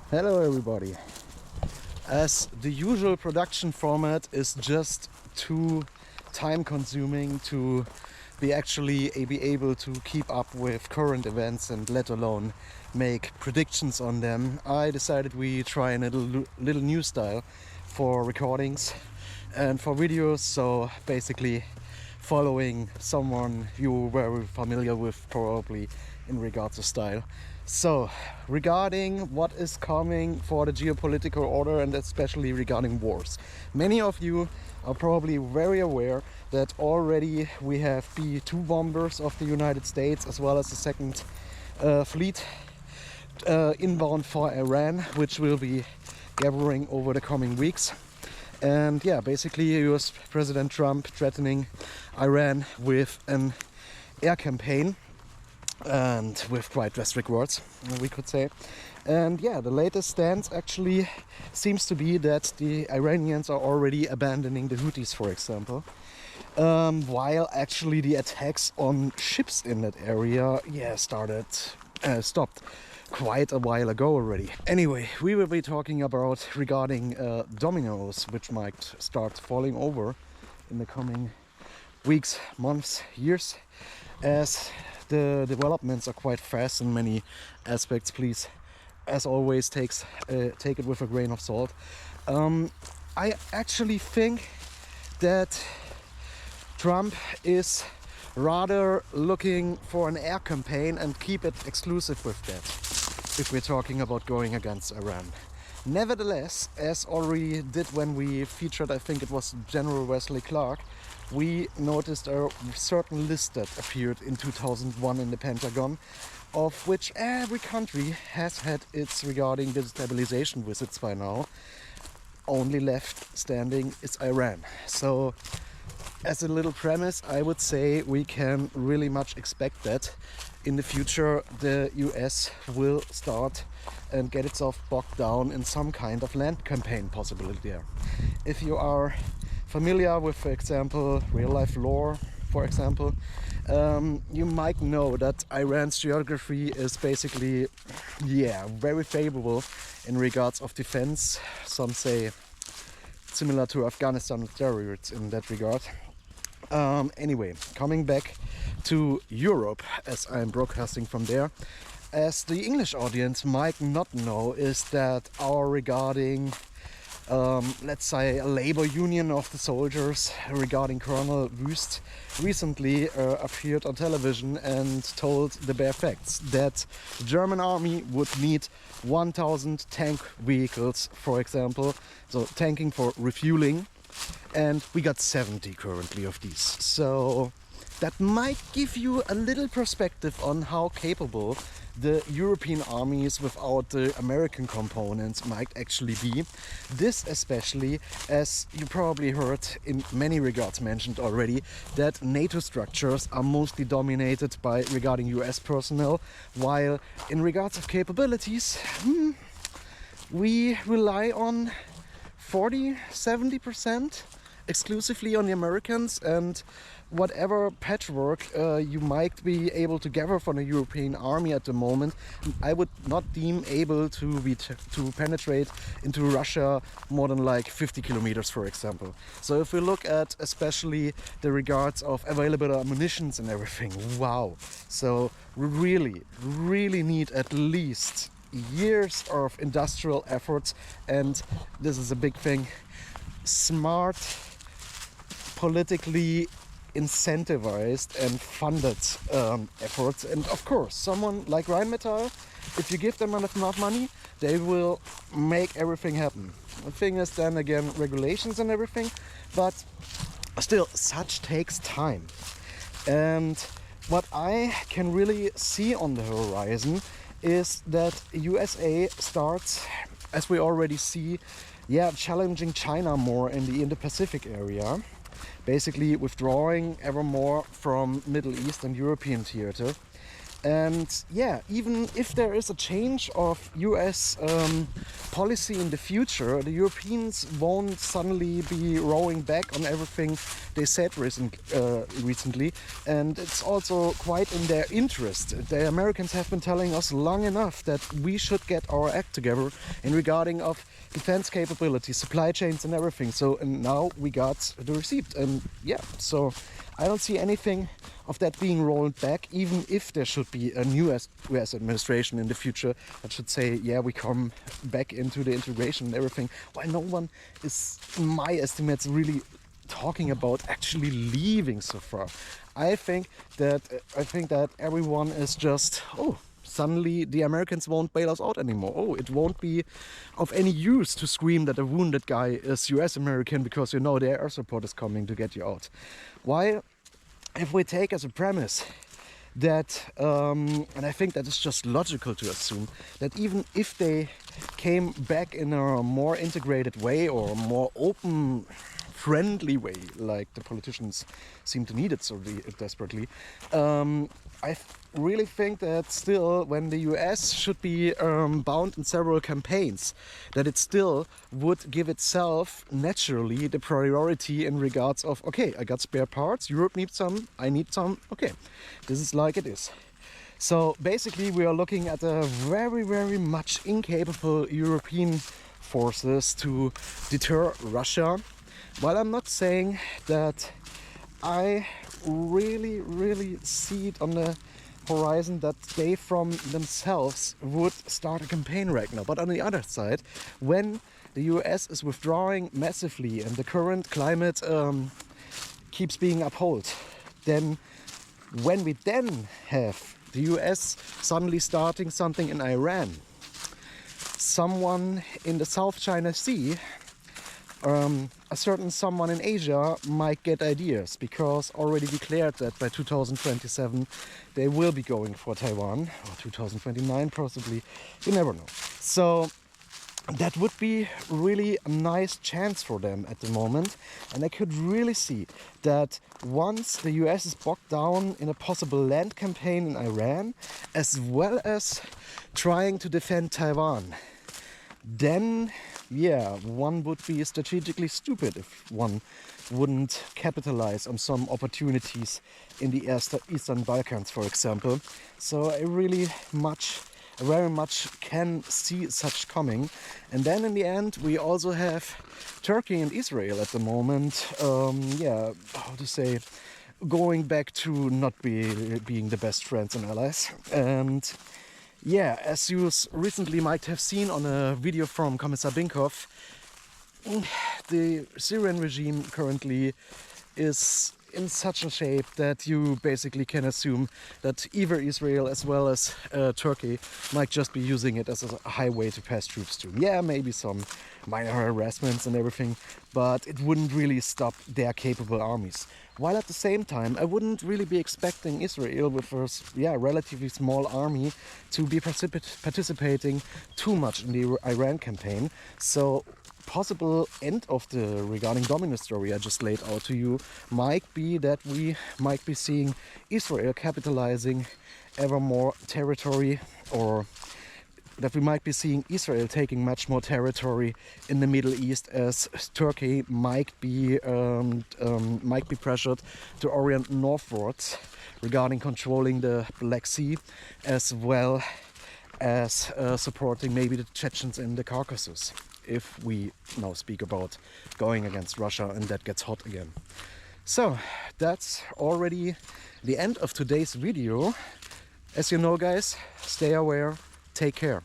Hello everybody. As the usual production format is just too time consuming to be able to keep up with current events and let alone make predictions on them, I decided we try a little new style for recordings and for videos. So basically following someone you're very familiar with probably in regards to style. So regarding what is coming for the geopolitical order and especially regarding wars, many of you are probably very aware that already we have B-2 bombers of the United States as well as the second fleet inbound for Iran, which will be gathering over the coming weeks. And yeah, basically US President Trump threatening Iran with an air campaign, and with quite drastic words, we could say. And yeah, the latest stance actually seems to be that the Iranians are already abandoning the Houthis, for example, while actually the attacks on ships in that area stopped quite a while ago already. Anyway, we will be talking about regarding dominoes, which might start falling over in the coming weeks, months, years, as the developments are quite fast in many aspects. Please, as always, take it with a grain of salt. I actually think that Trump is rather looking for an air campaign and keep it exclusive with that, if we're talking about going against Iran. Nevertheless, as already did when we featured, I think it was General Wesley Clark, we noticed a certain list that appeared in 2001 in the Pentagon, of which every country has had its regarding destabilization visits by now. Only left standing is Iran. So as a little premise, I would say we can really much expect that in the future the US will start and get itself bogged down in some kind of land campaign possibility there. If you are familiar with, for example, real life lore, for example, you might know that Iran's geography is basically, very favorable in regards of defense. Some say similar to Afghanistan with terrorists in that regard. Anyway, coming back to Europe, as I'm broadcasting from there, as the English audience might not know, is that our regarding let's say a labor union of the soldiers regarding Colonel Wüst recently appeared on television and told the bare facts that the German army would need 1,000 tank vehicles, for example, so tanking for refueling, and we got 70 currently of these. So that might give you a little perspective on how capable the European armies without the American components might actually be. This especially, as you probably heard in many regards mentioned already, that NATO structures are mostly dominated by regarding US personnel, while in regards of capabilities, we rely on 40-70% exclusively on the Americans, and whatever patchwork you might be able to gather from the European army at the moment, I would not deem able to penetrate into Russia more than like 50 kilometers, for example. So if we look at especially the regards of available ammunitions and everything, wow. So we really need at least years of industrial efforts, and this is a big thing, smart, politically incentivized and funded efforts. And of course, someone like Rheinmetall, if you give them enough money, they will make everything happen. The thing is then again regulations and everything, but still such takes time. And what I can really see on the horizon is that USA starts, as we already see, challenging China more in the Indo-Pacific area, basically withdrawing ever more from Middle East and European theater. And even if there is a change of US policy in the future, the Europeans won't suddenly be rowing back on everything they said recently, and it's also quite in their interest. The Americans have been telling us long enough that we should get our act together in regarding of defense capabilities, supply chains and everything. So and now we got the receipt, and yeah, so I don't see anything of that being rolled back, even if there should be a new US administration in the future that should say, yeah, we come back into the integration and everything, while no one is, in my estimates, really talking about actually leaving so far. I think that everyone is just, oh, suddenly the Americans won't bail us out anymore. Oh, it won't be of any use to scream that a wounded guy is US American because you know their air support is coming to get you out. Why? If we take as a premise that, and I think that is just logical to assume, that even if they came back in a more integrated way or a more open, friendly way, like the politicians seem to need it so desperately, I really think that still, when the US should be bound in several campaigns, that it still would give itself naturally the priority in regards of, okay, I got spare parts, Europe needs some, I need some, okay, this is like it is. So basically we are looking at a very, very much incapable European forces to deter Russia. While I'm not saying that I really see it on the horizon that they from themselves would start a campaign right now. But on the other side, when the US is withdrawing massively and the current climate keeps being upheld, then when we then have the US suddenly starting something in Iran, someone in the South China Sea, a certain someone in Asia might get ideas, because already declared that by 2027 they will be going for Taiwan, or 2029 possibly, you never know. So that would be really a nice chance for them at the moment, and I could really see that once the US is bogged down in a possible land campaign in Iran, as well as trying to defend Taiwan, then yeah, one would be strategically stupid if one wouldn't capitalize on some opportunities in the Eastern Balkans, for example. So I very much can see such coming. And then in the end, we also have Turkey and Israel at the moment, yeah, how to say, going back to not being the best friends and allies. And yeah, as you recently might have seen on a video from Kommissar Binkhoff, the Syrian regime currently is in such a shape that you basically can assume that either Israel as well as Turkey might just be using it as a highway to pass troops to. Yeah, maybe some minor harassments and everything, but it wouldn't really stop their capable armies. While at the same time, I wouldn't really be expecting Israel with a relatively small army to be participating too much in the Iran campaign. So possible end of the regarding Domino story I just laid out to you might be that we might be seeing Israel capitalizing ever more territory, or that we might be seeing Israel taking much more territory in the Middle East, as Turkey might be pressured to orient northwards regarding controlling the Black Sea, as well as supporting maybe the Chechens in the Caucasus, if we now speak about going against Russia and that gets hot again. So that's already the end of today's video. As you know, guys, stay aware, take care.